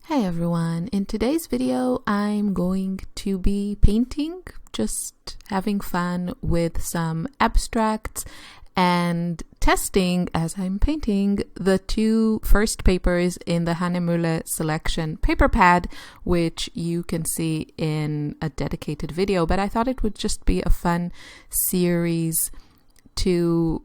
Hey everyone, in today's video I'm going to be painting, just having fun with some abstracts and testing as I'm painting the two first papers in the Hahnemühle selection paper pad, which you can see in a dedicated video, but I thought it would just be a fun series to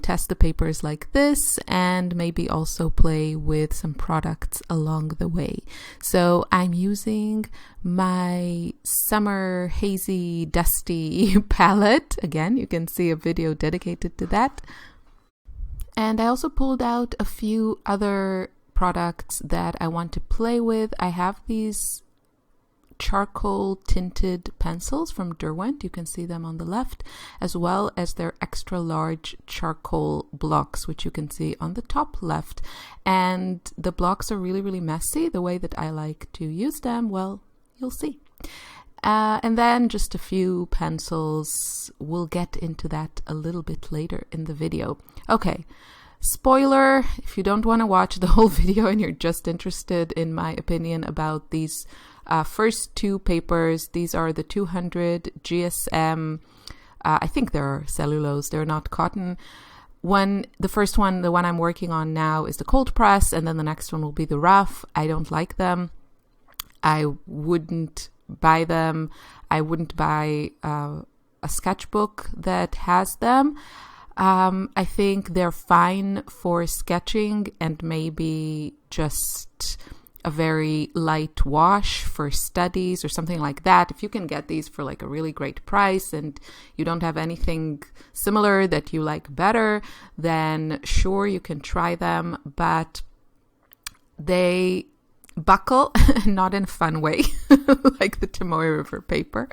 test the papers like this and maybe also play with some products along the way. So I'm using my summer hazy dusty palette. Again, you can see a video dedicated to that. And I also pulled out a few other products that I want to play with. I have these charcoal tinted pencils from Derwent, you can see them on the left, as well as their extra large charcoal blocks, which you can see on the top left. And the blocks are really messy. The way that I like to use them, well, you'll see. And then just a few pencils. We'll get into that a little bit later in the video. Okay. Spoiler, if you don't want to watch the whole video and you're just interested in my opinion about these first two papers, these are the 200 GSM, I think they're cellulose, they're not cotton. The first one, the one I'm working on now, is the cold press, and then the next one will be the rough. I don't like them. I wouldn't buy them. I wouldn't buy a sketchbook that has them. I think they're fine for sketching and maybe just a very light wash for studies or something like that. If you can get these for like a really great price and you don't have anything similar that you like better, then sure, you can try them, but they buckle, not in a fun way, like the Tomoe River paper,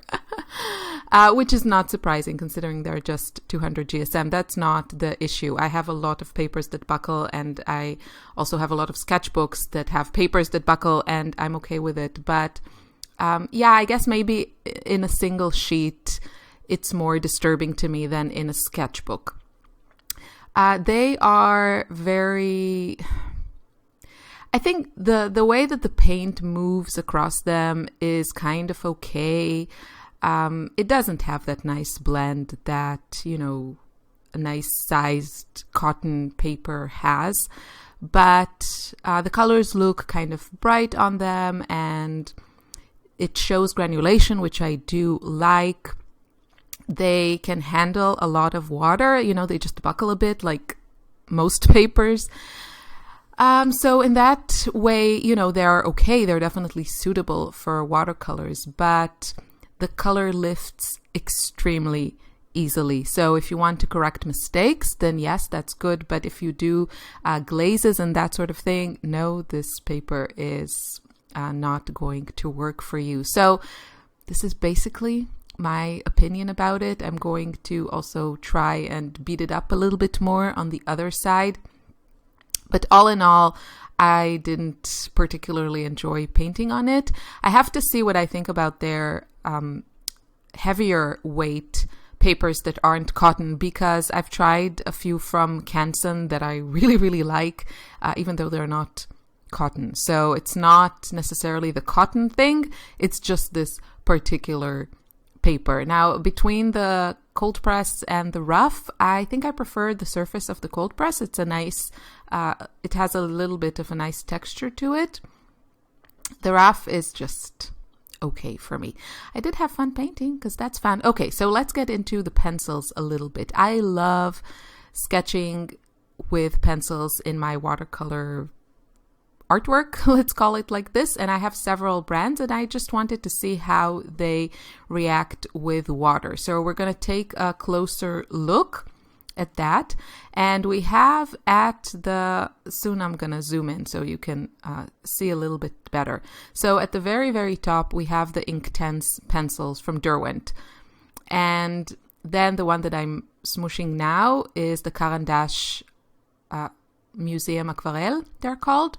which is not surprising considering they're just 200 GSM. That's not the issue. I have a lot of papers that buckle, and I also have a lot of sketchbooks that have papers that buckle, and I'm okay with it. But yeah, I guess maybe in a single sheet, it's more disturbing to me than in a sketchbook. They are very... I think the way that the paint moves across them is kind of okay. It doesn't have that nice blend that, a nice sized cotton paper has. But the colors look kind of bright on them, and it shows granulation, which I do like. They can handle a lot of water. They just buckle a bit like most papers. So in that way, they're okay. They're definitely suitable for watercolors, but the color lifts extremely easily. So if you want to correct mistakes, then yes, that's good. But if you do glazes and that sort of thing, no, this paper is not going to work for you. So this is basically my opinion about it. I'm going to also try and beat it up a little bit more on the other side. But all in all, I didn't particularly enjoy painting on it. I have to see what I think about their heavier weight papers that aren't cotton, because I've tried a few from Canson that I really like, even though they're not cotton. So it's not necessarily the cotton thing, it's just this particular paper. Now, between the cold press and the rough, I think I prefer the surface of the cold press. It's a nice, it has a little bit of a nice texture to it. The rough is just okay for me. I did have fun painting because that's fun. Okay, so let's get into the pencils a little bit. I love sketching with pencils in my watercolor artwork, let's call it like this, and I have several brands, and I just wanted to see how they react with water. So we're going to take a closer look at that, and we have soon I'm going to zoom in so you can see a little bit better. So at the very top we have the Inktense pencils from Derwent, and then the one that I'm smooshing now is the Caran d'Ache Museum Aquarelle, they're called.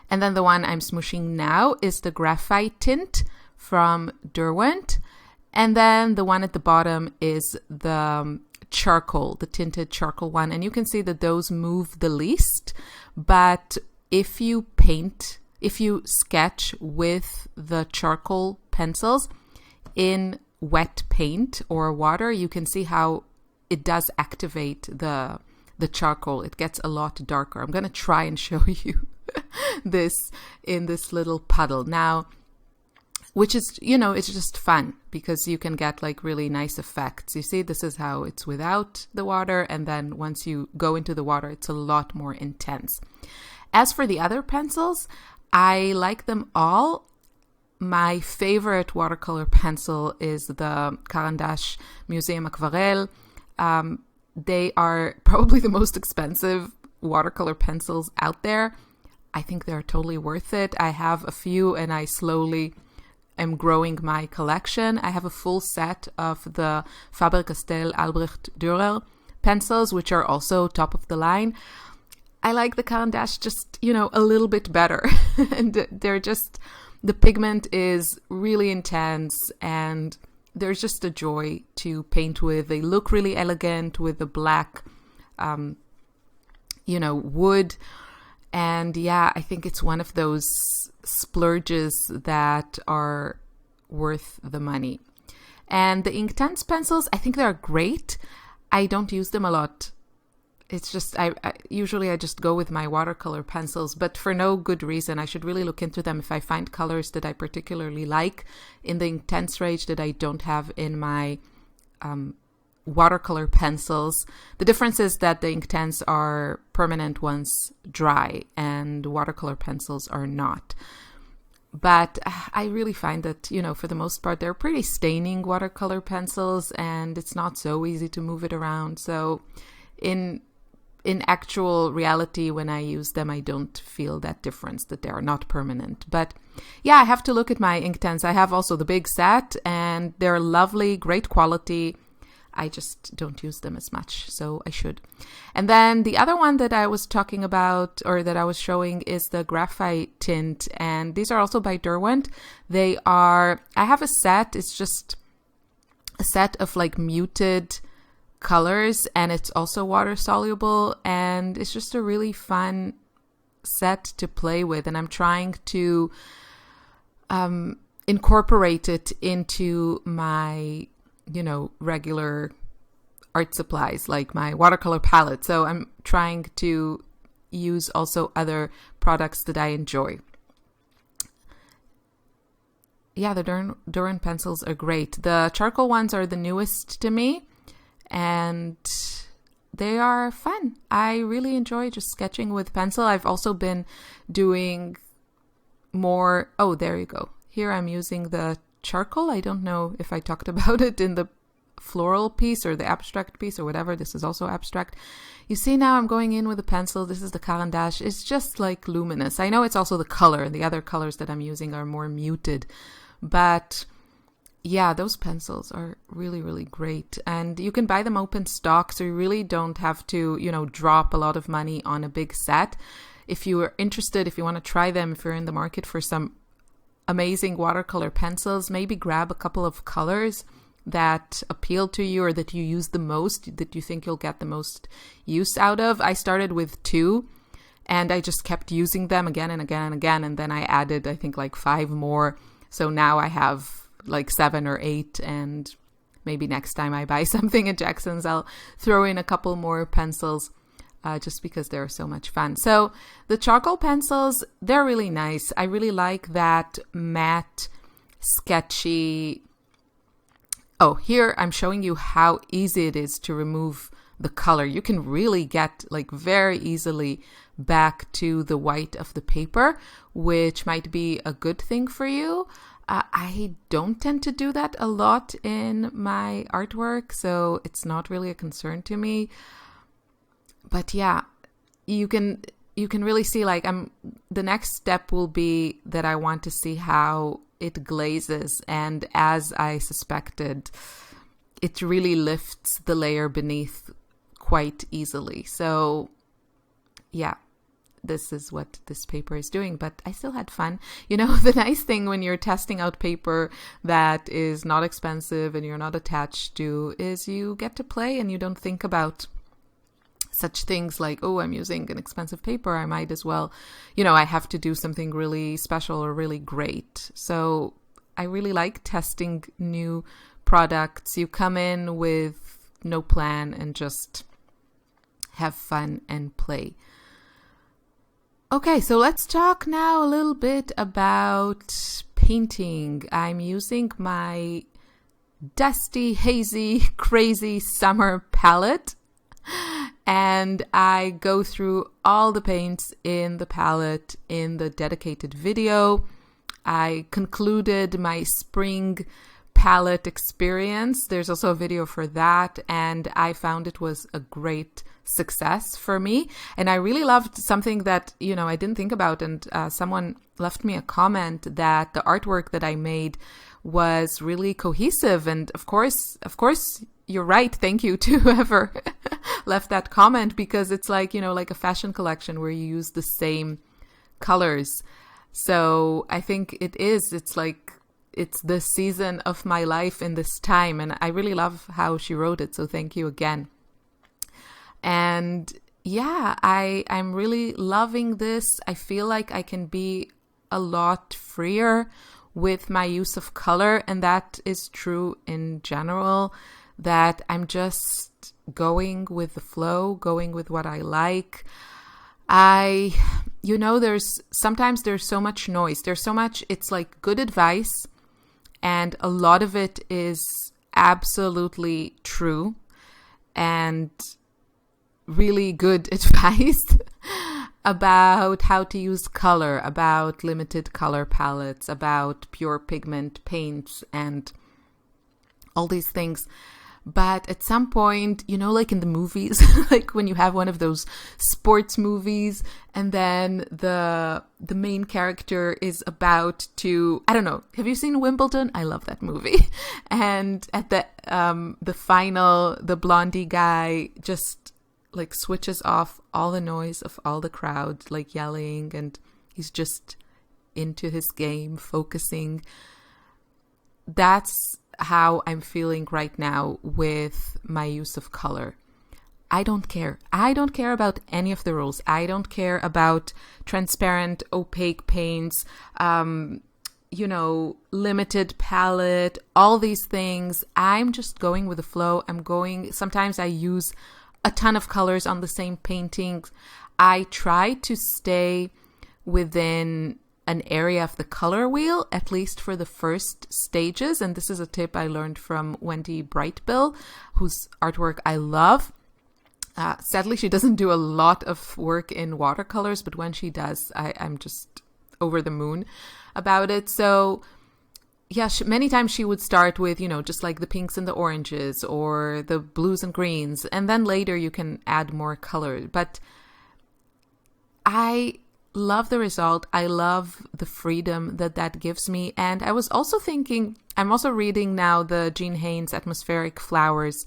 And then the one I'm smooshing now is the Graphite Tint from Derwent. And then the one at the bottom is the charcoal, the tinted charcoal one. And you can see that those move the least. But if you paint if you sketch with the charcoal pencils in wet paint or water, you can see how it does activate the charcoal. It gets a lot darker. I'm going to try and show you this in this little puddle now, which is, it's just fun because you can get like really nice effects. You see, this is how it's without the water. And then once you go into the water, it's a lot more intense. As for the other pencils, I like them all. My favorite watercolor pencil is the Caran d'Ache Museum Aquarelle. They are probably the most expensive watercolor pencils out there. I think they're totally worth it. I have a few and I slowly am growing my collection. I have a full set of the Faber-Castell Albrecht Dürer pencils, which are also top of the line. I like the Caran d'Ache just, a little bit better. And they're just, the pigment is really intense and there's just a joy to paint with. They look really elegant with the black, wood. And yeah, I think it's one of those splurges that are worth the money. And the Inktense pencils, I think they're great. I don't use them a lot. It's just, I usually just go with my watercolor pencils, but for no good reason. I should really look into them if I find colors that I particularly like in the Inktense range that I don't have in my watercolor pencils. The difference is that the Inktense are permanent once dry and watercolor pencils are not. But I really find that, for the most part, they're pretty staining watercolor pencils and it's not so easy to move it around. So in actual reality, when I use them, I don't feel that difference, that they are not permanent. But yeah, I have to look at my Inktense. I have also the big set and they're lovely, great quality. I just don't use them as much, so I should. And then the other one that I was talking about, or that I was showing, is the graphite tint. And these are also by Derwent. I have a set, it's just a set of like muted colors, and it's also water soluble, and it's just a really fun set to play with. And I'm trying to incorporate it into my regular art supplies, like my watercolor palette. So I'm trying to use also other products that I enjoy. Yeah, the Derwent pencils are great. The charcoal ones are the newest to me, and they are fun. I really enjoy just sketching with pencil. I've also been doing more. Oh, there you go. Here I'm using the charcoal. I don't know if I talked about it in the floral piece or the abstract piece or whatever. This is also abstract. You see, now I'm going in with a pencil. This is the Caran d'Ache. It's just like luminous. I know it's also the color, and the other colors that I'm using are more muted, but yeah, those pencils are really, really great. And you can buy them open stock, so you really don't have to, drop a lot of money on a big set. If you are interested, if you want to try them, if you're in the market for some amazing watercolor pencils, maybe grab a couple of colors that appeal to you or that you use the most, that you think you'll get the most use out of. I started with 2 and I just kept using them again and again and again. And then I added, I think, like 5 more. So now I have like 7 or 8, and maybe next time I buy something at Jackson's, I'll throw in a couple more pencils. Just because they're so much fun. So the charcoal pencils, they're really nice. I really like that matte, sketchy. Oh, here I'm showing you how easy it is to remove the color. You can really get like very easily back to the white of the paper, which might be a good thing for you. I don't tend to do that a lot in my artwork, so it's not really a concern to me. But yeah, you can really see, like, the next step will be that I want to see how it glazes, and as I suspected, it really lifts the layer beneath quite easily. So yeah, this is what this paper is doing, but I still had fun. The nice thing when you're testing out paper that is not expensive and you're not attached to is you get to play and you don't think about such things like, oh, I'm using an expensive paper, I might as well, I have to do something really special or really great. So I really like testing new products. You come in with no plan and just have fun and play. Okay, so let's talk now a little bit about painting. I'm using my dusty, hazy, crazy summer palette, and I go through all the paints in the palette in the dedicated video. I concluded my spring palette experience. There's also a video for that, and I found it was a great success for me. And I really loved something that, I didn't think about, and someone left me a comment that the artwork that I made was really cohesive. And of course, you're right. Thank you to whoever left that comment, because it's like, like a fashion collection where you use the same colors. So I think it's like, it's the season of my life in this time. And I really love how she wrote it. So thank you again. And yeah, I'm really loving this. I feel like I can be a lot freer with my use of color. And that is true in general, that I'm just going with the flow, going with what I like. Sometimes there's so much noise. There's so much, it's like good advice. And a lot of it is absolutely true and really good advice about how to use color, about limited color palettes, about pure pigment paints and all these things. But at some point, like in the movies, like when you have one of those sports movies and then the main character is about to, I don't know, have you seen Wimbledon? I love that movie. And at the final, the blondie guy just like switches off all the noise of all the crowd, like yelling, and he's just into his game, focusing. That's how I'm feeling right now with my use of color. I don't care. I don't care about any of the rules. I don't care about transparent, opaque paints, limited palette, all these things. I'm just going with the flow. Sometimes I use a ton of colors on the same paintings. I try to stay within an area of the color wheel, at least for the first stages. And this is a tip I learned from Wendy Brightbill, whose artwork I love. Sadly, she doesn't do a lot of work in watercolors, but when she does, I'm just over the moon about it. So yeah, many times she would start with, just like the pinks and the oranges or the blues and greens. And then later you can add more color. But I love the result. I love the freedom that gives me. And I was also thinking, I'm also reading now the Jean Haines Atmospheric Flowers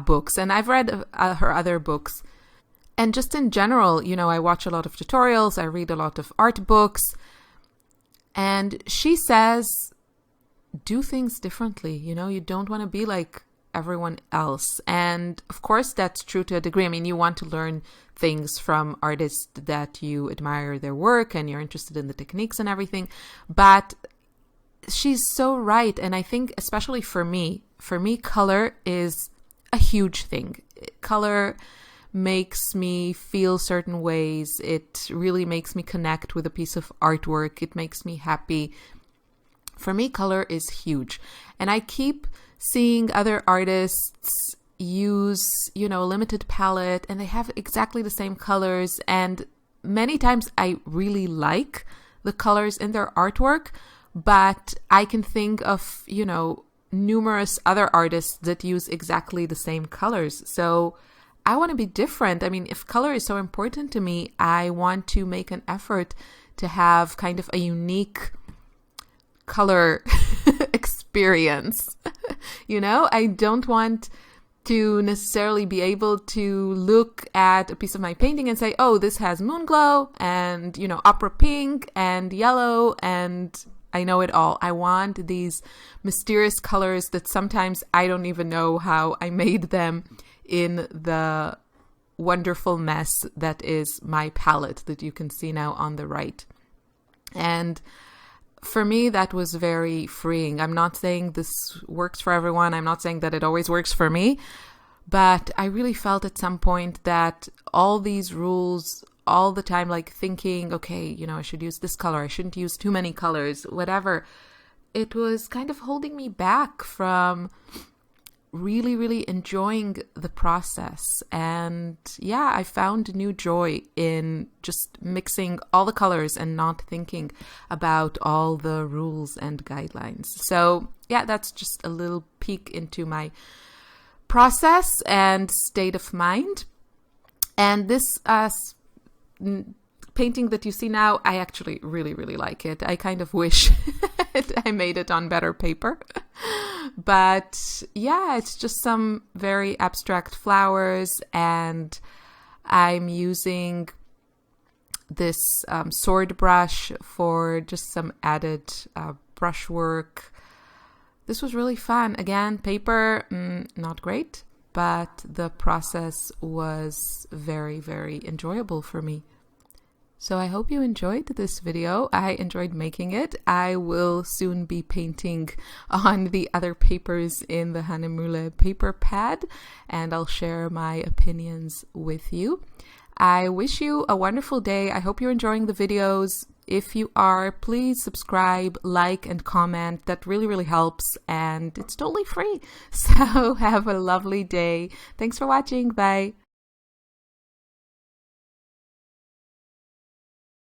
books, and I've read her other books. And just in general, I watch a lot of tutorials, I read a lot of art books, and she says, do things differently. You don't want to be like everyone else. And of course, that's true to a degree. I mean, you want to learn things from artists that you admire their work and you're interested in the techniques and everything. But she's so right. And I think especially for me, color is a huge thing. Color makes me feel certain ways. It really makes me connect with a piece of artwork. It makes me happy. For me, color is huge. And I keep seeing other artists use, limited palette, and they have exactly the same colors. And many times I really like the colors in their artwork, but I can think of, numerous other artists that use exactly the same colors. So I want to be different. I mean, if color is so important to me, I want to make an effort to have kind of a unique color experience. I don't want to necessarily be able to look at a piece of my painting and say, oh, this has moon glow and, opera pink and yellow, and I know it all. I want these mysterious colors that sometimes I don't even know how I made them in the wonderful mess that is my palette that you can see now on the right. And for me, that was very freeing. I'm not saying this works for everyone. I'm not saying that it always works for me, but I really felt at some point that all these rules all the time, like thinking, okay, you know, I should use this color, I shouldn't use too many colors, whatever. It was kind of holding me back from really, really enjoying the process. And yeah, I found new joy in just mixing all the colors and not thinking about all the rules and guidelines. So yeah, that's just a little peek into my process and state of mind. And this painting that you see now, I actually really, really like it. I kind of wish I made it on better paper. But yeah, it's just some very abstract flowers, and I'm using this sword brush for just some added brushwork. This was really fun. Again, paper, not great, but the process was very, very enjoyable for me. So I hope you enjoyed this video. I enjoyed making it. I will soon be painting on the other papers in the Hahnemühle paper pad, and I'll share my opinions with you. I wish you a wonderful day. I hope you're enjoying the videos. If you are, please subscribe, like, and comment. That really, really helps, and it's totally free. So have a lovely day. Thanks for watching. Bye.